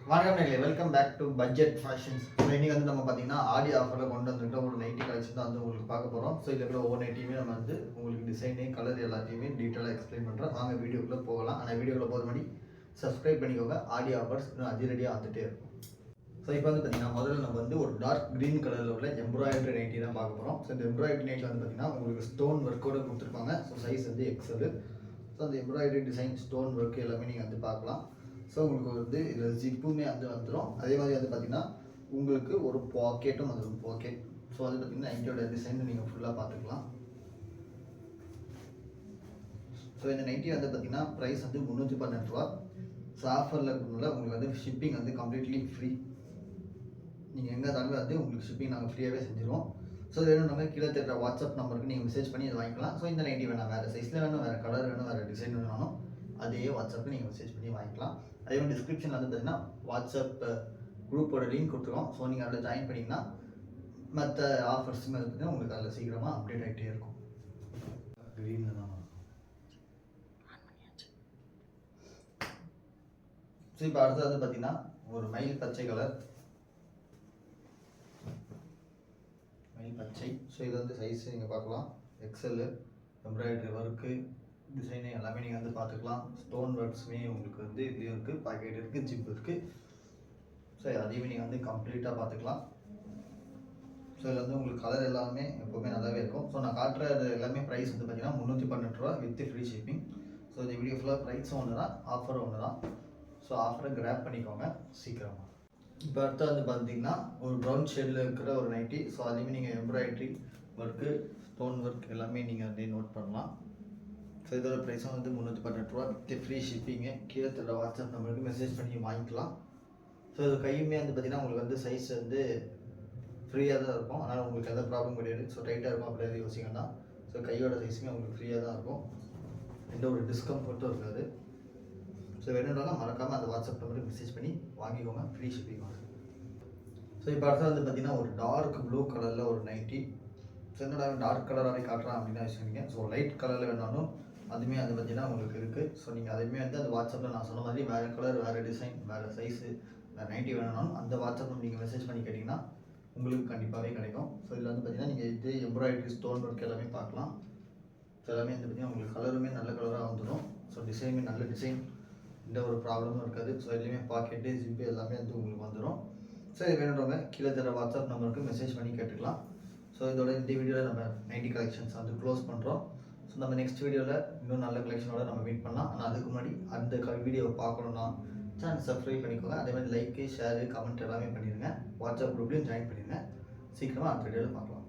வணக்கம் நேயர்களே, welcome back to budget fashions. So இன்றைக்கி வந்து நம்ம பார்த்தீங்கன்னா ஆடி ஆஃபரில் கொண்டு வந்துருக்க ஒரு நைட்டி கலெக்ஷன் தான் வந்து உங்களுக்கு பார்க்க போகிறோம். ஸோ இதில் இருக்கிற ஒவ்வொரு நைட்டியுமே நம்ம வந்து உங்களுக்கு டிசைனு கலர் எல்லாத்தையுமே டீட்டெயிலாக எக்ஸ்பிளைன் பண்ணுறோம். வாங்க வீடியோக்குள்ளே போகலாம். ஆனால் வீடியோக்குள்ளே போகிற மாதிரி சப்ஸ்கிரைப் பண்ணிக்கோங்க. ஆடி ஆஃபர்ஸ் இன்னும் அதிரடியாக வந்துகிட்டே இருக்கும். ஸோ இப்போ வந்து பார்த்தீங்கன்னா முதல்ல நம்ம வந்து ஒரு டார்க் க்ரீன் கலரில் உள்ள எம்ப்ராய்டரி நைட்டி தான் பார்க்க போகிறோம். ஸோ இந்த எம்ப்ராய்டரி நைட்டில் வந்து பார்த்தீங்கன்னா உங்களுக்கு ஸ்டோன் ஒர்க்கோடு கொடுத்துருப்பாங்க. ஸோ சைஸ் வந்து எக்ஸல். ஸோ அந்த எம்ப்ராய்டரி டிசைன் ஸ்டோன் ஒர்க் எல்லாமே நீங்கள் வந்து பார்க்கலாம். ஸோ உங்களுக்கு வந்து இதில் ஜிப்புமே வந்து வந்துடும். அதே மாதிரி வந்து பார்த்திங்கன்னா உங்களுக்கு ஒரு பாக்கெட்டும் வந்துடும். பாக்கெட் ஸோ அது பார்த்திங்கன்னா நைட்டியோட டிசைன் நீங்கள் ஃபுல்லாக பார்த்துக்கலாம். ஸோ இந்த நைட்டி வந்து பார்த்திங்கன்னா ப்ரைஸ் வந்து 318 ரூபா. ஸோ ஆஃபரில் இருக்கிறதுனால உங்களுக்கு வந்து ஷிப்பிங் வந்து கம்ப்ளீட்லி ஃப்ரீ. நீங்கள் எங்கே இருந்தாலுமே வந்து உங்களுக்கு ஷிப்பிங் நாங்கள் ஃப்ரீயாகவே செஞ்சுருவோம். ஸோ இது வேணும் நம்ம கீழே தெரிகிற வாட்ஸ்அப் நம்பருக்கு நீங்கள் மெசேஜ் பண்ணி இதை வாங்கிக்கலாம். ஸோ இந்த நைட்டி வேணாம், வேறு சைஸில் வேணும், வேறு கலர் வேணும், வேறு டிசைன் வேணும், அதே வாட்ஸ்அப்பில் நீங்கள் மெசேஜ் பண்ணி வாங்கிக்கலாம். அதே மாதிரி டிஸ்கிரிப்ஷனில் வந்து பார்த்தீங்கன்னா வாட்ஸ்அப் குரூப்போட லிங்க் கொடுத்துருவோம். ஸோ நீங்கள் அதில் ஜாயின் பண்ணிங்கன்னா மற்ற ஆஃபர்ஸுமே வந்து பார்த்தீங்கன்னா உங்களுக்கு அதில் சீக்கிரமாக அப்டேட் ஆகிட்டே இருக்கும். க்ரீன் தான். ஸோ இப்போ அடுத்தது வந்து பார்த்தீங்கன்னா ஒரு மயில் பச்சை கலர், மயில் பச்சை. ஸோ இது வந்து சைஸ் நீங்கள் பார்க்கலாம், எக்ஸல். எம்ப்ராய்டரி ஒர்க்கு டிசைனு எல்லாமே நீங்கள் வந்து பார்த்துக்கலாம். ஸ்டோன் ஒர்க்ஸுமே உங்களுக்கு வந்து இதுலேயும் இருக்குது, பாக்கெட் இருக்குது, ஜிப் இருக்குது. ஸோ அதையுமே நீங்கள் வந்து கம்ப்ளீட்டாக பார்த்துக்கலாம். ஸோ இதில் வந்து உங்களுக்கு கலர் எல்லாமே எப்போவுமே நல்லாவே இருக்கும். ஸோ நான் காட்டுறது எல்லாமே ப்ரைஸ் வந்து பார்த்தீங்கன்னா 318 ரூபா வித் ஃப்ரீ ஷிப்பிங். ஸோ இந்த வீடியோ ஃபுல்லாக ப்ரைஸும் ஒன்று தான், ஆஃபரும் ஒன்று தான். ஸோ ஆஃபரை கிராப் பண்ணிக்கோங்க சீக்கிரமாக. இப்போ அடுத்த வந்து பார்த்தீங்கன்னா ஒரு ப்ரௌன் ஷேடில் இருக்கிற ஒரு நைட்டி. ஸோ அதையுமே நீங்கள் எம்ப்ராய்டரி ஒர்க்கு, ஸ்டோன் ஒர்க் எல்லாமே நீங்கள் வந்து நோட் பண்ணலாம். ஸோ இதோட ப்ரைஸும் வந்து 318 ரூபா வித் ஃப்ரீ ஷிப்பிங்கு. கீழே தர வாட்ஸ்அப் நம்பருக்கு மெசேஜ் பண்ணி வாங்கிக்கலாம். ஸோ இது கையுமே வந்து பார்த்திங்கன்னா உங்களுக்கு வந்து சைஸ் வந்து ஃப்ரீயாக தான் இருக்கும். அதனால் உங்களுக்கு எந்த ப்ராப்ளம் கிடையாது. ஸோ டைட்டாக இருக்கும் அப்படி யோசிங்கன்னா. ஸோ கையோட சைஸுமே உங்களுக்கு ஃப்ரீயாக தான் இருக்கும், எந்த ஒரு டிஸ்கம்ஃபர்ட்டும் இருக்காது. ஸோ வேணும்னாலும் மறக்காமல் அந்த வாட்ஸ்அப் நம்பருக்கு மெசேஜ் பண்ணி வாங்கிக்கோங்க, ஃப்ரீ ஷிப்பிங் வாங்க. ஸோ இப்போ அடுத்தது வந்து பார்த்திங்கன்னா ஒரு டார்க் ப்ளூ கலரில் ஒரு நைட்டி. ஸோ என்னடா டார்க் கலராகவே காட்டுறான் அப்படின்னு வச்சுருக்கீங்க. ஸோ லைட் கலரில் வேணாலும் அதுவுமே வந்து பார்த்திங்கன்னா உங்களுக்கு இருக்குது. ஸோ நீங்கள் அதையுமே வந்து அந்த வாட்ஸ்அப்பில் நான் சொன்ன மாதிரி வேறு கலர், வேறு டிசைன், வேறு சைஸு, வேறு நைட்டி வேணும்னாலும் அந்த வாட்ஸ்அப்பில் நீங்கள் மெசேஜ் பண்ணி கேட்டிங்கன்னா உங்களுக்கு கண்டிப்பாகவே கிடைக்கும். ஸோ இதில் வந்து பார்த்திங்கன்னா நீங்கள் இது எம்ப்ராய்டரி ஸ்டோன் ஒர்க் எல்லாமே பார்க்கலாம். ஸோ எல்லாமே வந்து பார்த்திங்கன்னா உங்களுக்கு கலருமே நல்ல கலராக வந்துடும். ஸோ டிசைனுமே நல்ல டிசைன், எந்த ஒரு ப்ராப்ளமும் இருக்காது. ஸோ இதுலேயுமே பாக்கெட்டு, ஜிப்பு எல்லாமே வந்து உங்களுக்கு வந்துடும். ஸோ இது வேணுன்றவங்க கீழே தர வாட்ஸ்அப் நம்பருக்கு மெசேஜ் பண்ணி கேட்டுக்கலாம். ஸோ இதோட இந்த வீடியோவில் நம்ம நைட்டி கலெக்ஷன்ஸ் வந்து க்ளோஸ் பண்ணுறோம். ஸோ நம்ம நெக்ஸ்ட் வீடியோவில் இன்னும் நல்ல கலெக்ஷனோட நம்ம மீட் பண்ணலாம். ஆனால் அதுக்கு முன்னாடி அந்த வீடியோவை பார்க்கணுன்னா சேனல் சப்ஸ்கிரைப் பண்ணிக்கோங்க. அதே மாதிரி லைக்கு, ஷேரு, கமெண்ட் எல்லாமே பண்ணிடுங்க. வாட்ஸ்அப் குரூப்லேயும் ஜாயின் பண்ணிடுங்க. சீக்கிரமாக அடுத்த வீடியோவில் பார்க்கலாம்.